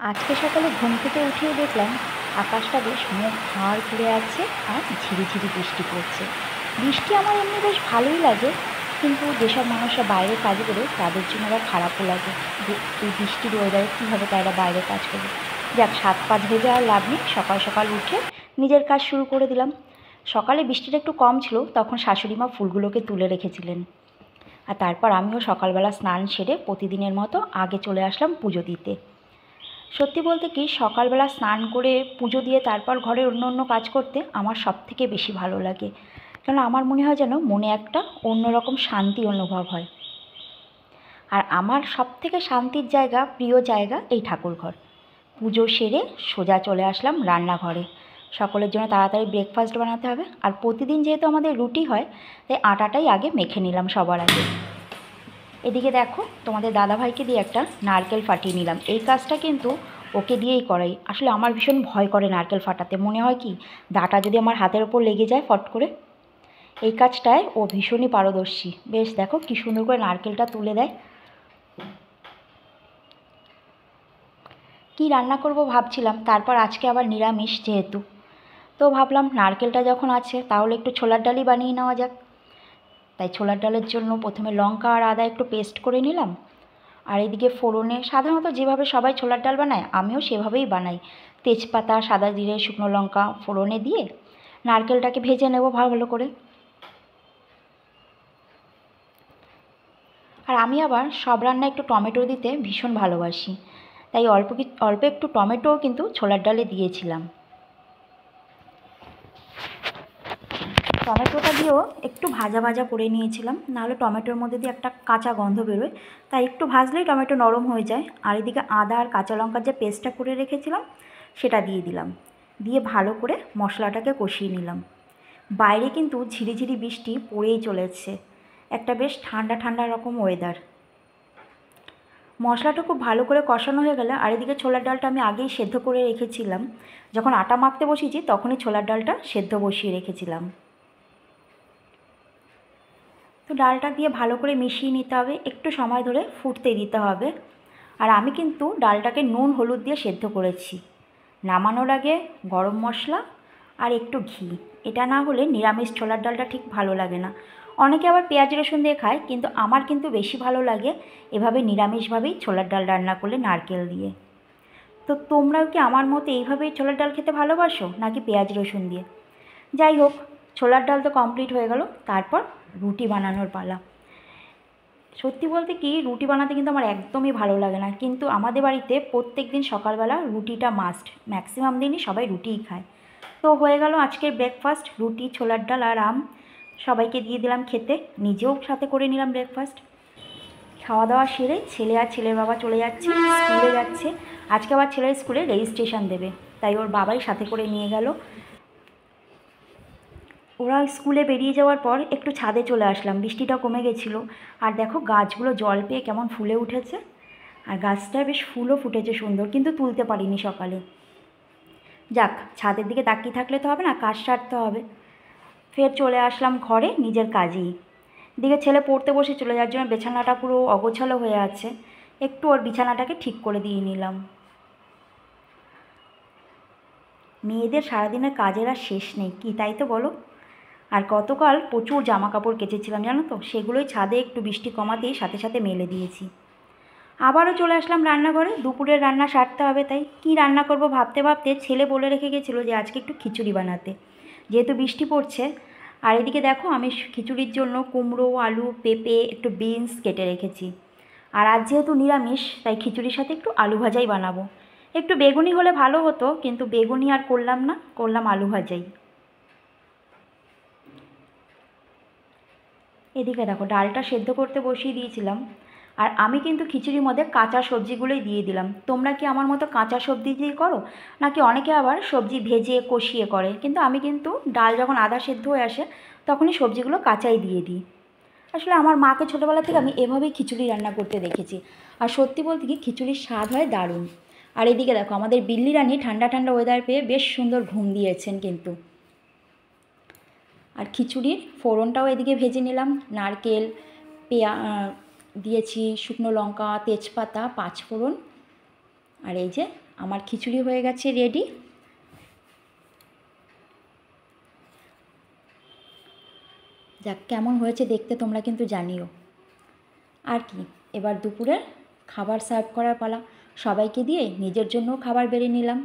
আজকে সকালে ঘুম থেকে উঠেই দেখলাম আকাশটা বেশ মুখ ভার করে আছে আর ঝিরিঝিরি বৃষ্টি পড়ছে। বৃষ্টি আমার এমনি বেশ ভালোই লাগে, কিন্তু যেসব মানুষরা বাইরে কাজ করে তাদের জন্য আবার খারাপও লাগে যে এই বৃষ্টির ওয়েদারে কীভাবে তারা বাইরে কাজ করবে। যাক, সাত পাঁচ ভেজে আর লাভ নেই, সকাল সকাল উঠে নিজের কাজ শুরু করে দিলাম। সকালে বৃষ্টিটা একটু কম ছিল, তখন শাশুড়ি মা ফুলগুলোকে তুলে রেখেছিলেন। আর তারপর আমিও সকালবেলা স্নান সেরে প্রতিদিনের মতো আগে চলে আসলাম পুজো দিতে। সত্যি বলতে কি, সকালবেলা স্নান করে পুজো দিয়ে তারপর ঘরের অন্য অন্য কাজ করতে আমার সবথেকে বেশি ভালো লাগে। কারণ আমার মনে হয় যেন মনে একটা অন্যরকম শান্তি অনুভব হয়। আর আমার সবথেকে শান্তির জায়গা, প্রিয় জায়গা এই ঠাকুরঘর। পুজো সেরে সোজা চলে আসলাম রান্নাঘরে। সকলের জন্য তাড়াতাড়ি ব্রেকফাস্ট বানাতে হবে, আর প্রতিদিন যেহেতু আমাদের রুটি হয় তাই আটাটাই আগে মেখে নিলাম সবার আগে। এদিকে দেখো, তোমাদের দাদাভাইকে দিয়ে একটা নারকেল ফাটিয়ে নিলাম। এই কাজটা কিন্তু ওকে দিয়েই করাই। আসলে আমার ভীষণ ভয় করে নারকেল ফাটাতে, মনে হয় কি দাঁটা যদি আমার হাতের ওপর লেগে যায় ফট করে। এই কাজটায় ও ভীষণই পারদর্শী। বেশ দেখো কি সুন্দর করে নারকেলটা তুলে দেয়। কি রান্না করব ভাবছিলাম, তারপর আজকে আবার নিরামিষ যেহেতু, তো ভাবলাম নারকেলটা যখন আছে তাহলে একটু ছোলার ডালই বানিয়ে নেওয়া যাক। তাই ছোলার ডালের জন্য প্রথমে লঙ্কা আর আদা একটু পেস্ট করে নিলাম। আর এদিকে ফোড়নে সাধারণত যেভাবে সবাই ছোলার ডাল বানায় আমিও সেভাবেই বানাই। তেজপাতা, সাদা জিরে, শুকনো লঙ্কা ফোড়নে দিয়ে নারকেলটাকে ভেজে নেব ভালো করে। আর আমি আবার সব রান্নায় একটু টমেটো দিতে ভীষণ ভালোবাসি, তাই অল্প একটু টমেটোও কিন্তু ছোলার ডালে দিয়েছিলাম। টমেটোটা দিয়েও একটু ভাজা ভাজা করে নিয়েছিলাম, নাহলে টমেটোর মধ্যে দিয়ে একটা কাঁচা গন্ধ বেরোয়, তাই একটু ভাজলেই টমেটো নরম হয়ে যায়। আর এদিকে আদা আর কাঁচা লঙ্কার যে পেস্টটা করে রেখেছিলাম সেটা দিয়ে দিলাম, দিয়ে ভালো করে মশলাটাকে কষিয়ে নিলাম। বাইরে কিন্তু ঝিরিঝিরি বৃষ্টি পড়েই চলেছে, একটা বেশ ঠান্ডা ঠান্ডা রকম ওয়েদার। মশলাটা খুব ভালো করে কষানো হয়ে গেলে, আর এদিকে ছোলার ডালটা আমি আগেই সেদ্ধ করে রেখেছিলাম। যখন আটা মাখতে বসিয়েছি তখনই ছোলার ডালটা সেদ্ধ বসিয়ে রেখেছিলাম। তো ডালটা দিয়ে ভালো করে মিশিয়ে নিতে হবে, একটু সময় ধরে ফুটতে দিতে হবে। আর আমি কিন্তু ডালটাকে নুন হলুদ দিয়ে সেদ্ধ করেছি। নামানোর আগে গরম মশলা আর একটু ঘি, এটা না হলে নিরামিষ ছোলার ডালটা ঠিক ভালো লাগে না। অনেকে আবার পেঁয়াজ রসুন দিয়ে খায়, কিন্তু আমার কিন্তু বেশি ভালো লাগে এভাবে নিরামিষভাবেই ছোলার ডাল রান্না করলে নারকেল দিয়ে। তো তোমরাও কি আমার মতো এইভাবেই ছোলার ডাল খেতে ভালোবাসো, নাকি পেঁয়াজ রসুন দিয়ে? যাই হোক, ছোলার ডাল তো কমপ্লিট হয়ে গেল, তারপর রুটি বানানোর পালা। সত্যি বলতে কি, রুটি বানাতে কিন্তু আমার একদমই ভালো লাগে না, কিন্তু আমাদের বাড়িতে প্রত্যেক দিন সকালবেলা রুটিটা মাস্ট। ম্যাক্সিমাম দিনই সবাই রুটিই খায়। তো হয়ে গেল আজকের ব্রেকফাস্ট, রুটি, ছোলার ডাল আর আম। সবাইকে দিয়ে দিলাম খেতে, নিজেও সাথে করে নিলাম ব্রেকফাস্ট। খাওয়া দাওয়া সেরে ছেলে আর ছেলের বাবা চলে যাচ্ছে, স্কুলে যাচ্ছে। আজকে আবার ছেলের স্কুলে রেজিস্ট্রেশন দেবে, তাই ওর বাবাই সাথে করে নিয়ে গেল। ওরা স্কুলে বেরিয়ে যাওয়ার পর একটু ছাদে চলে আসলাম, বৃষ্টিটা কমে গেছিলো। আর দেখো গাছগুলো জল পেয়ে কেমন ফুলে উঠেছে, আর গাছটায় বেশ ফুলও ফুটেছে সুন্দর, কিন্তু তুলতে পারিনি সকালে। যাক, ছাদের দিকে তাকিয়ে থাকলে তো হবে না, কাজ সারতে হবে। ফের চলে আসলাম ঘরে নিজের কাজেই। দিকে ছেলে পড়তে বসে চলে যাওয়ার জন্য বিছানাটা পুরো অগোছালো হয়ে আছে, একটু ওর বিছানাটাকে ঠিক করে দিয়ে নিলাম। মেয়েদের সারাদিনের কাজের আর শেষ নেই, কি তাই তো বলো? আর গতকাল প্রচুর জামা কাপড় কেচেছিলাম জানো তো, সেগুলোই ছাদে একটু বৃষ্টি কমাতেই সাথে সাথে মেলে দিয়েছি। আবারও চলে আসলাম রান্নাঘরে, দুপুরের রান্না সারতে হবে। তাই কি রান্না করব ভাবতে ভাবতে ছেলে বলে রেখে গেছিলো যে আজকে একটু খিচুড়ি বানাতে, যেহেতু বৃষ্টি পড়ছে। আর এদিকে দেখো, আমি খিচুড়ির জন্য কুমড়ো, আলু, পেঁপে, একটু বিনস কেটে রেখেছি। আর আজ যেহেতু নিরামিষ, তাই খিচুড়ির সাথে একটু আলু ভাজাই বানাবো। একটু বেগুনি হলে ভালো হতো, কিন্তু বেগুনি আর করলাম না, করলাম আলু ভাজাই। এদিকে দেখো, ডালটা সেদ্ধ করতে বসিয়ে দিয়েছিলাম। আর আমি কিন্তু খিচুড়ির মধ্যে কাঁচা সবজিগুলোই দিয়ে দিলাম। তোমরা কি আমার মতো কাঁচা সবজি দিয়ে করো, নাকি অনেকে আবার সবজি ভেজে কষিয়ে করে? কিন্তু আমি কিন্তু ডাল যখন আধা সেদ্ধ হয়ে আসে তখনই সবজিগুলো কাঁচাই দিয়ে দিই। আসলে আমার মাকে ছোটোবেলা থেকে আমি এভাবেই খিচুড়ি রান্না করতে দেখেছি, আর সত্যি বলতে কি খিচুড়ির স্বাদ হয় দারুণ। আর এদিকে দেখো, আমাদের বিল্লি রানী ঠান্ডা ঠান্ডা ওয়েদার পেয়ে বেশ সুন্দর ঘুম দিয়েছেন কিন্তু। আর খিচুড়ির ফোড়নটাও এদিকে ভেজে নিলাম। নারকেল, পেঁয়া দিয়েছি, শুকনো লঙ্কা, তেজপাতা, পাঁচফোড়ন, আর এই যে আমার খিচুড়ি হয়ে গেছে রেডি। যাক, কেমন হয়েছে দেখতে তোমরা কিন্তু জানিও। আর কি, এবার দুপুরের খাবার সার্ভ করার পালা। সবাইকে দিয়ে নিজের জন্যও খাবার বেড়ে নিলাম।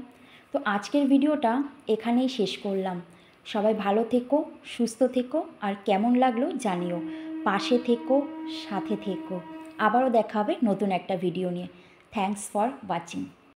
তো আজকের ভিডিওটা এখানেই শেষ করলাম। সবাই ভালো থেকো, সুস্থ থেকো, আর কেমন লাগলো জানিও। পাশে থেকো, সাথে থেকো। আবারও দেখা হবে নতুন একটা ভিডিও নিয়ে। Thanks for watching.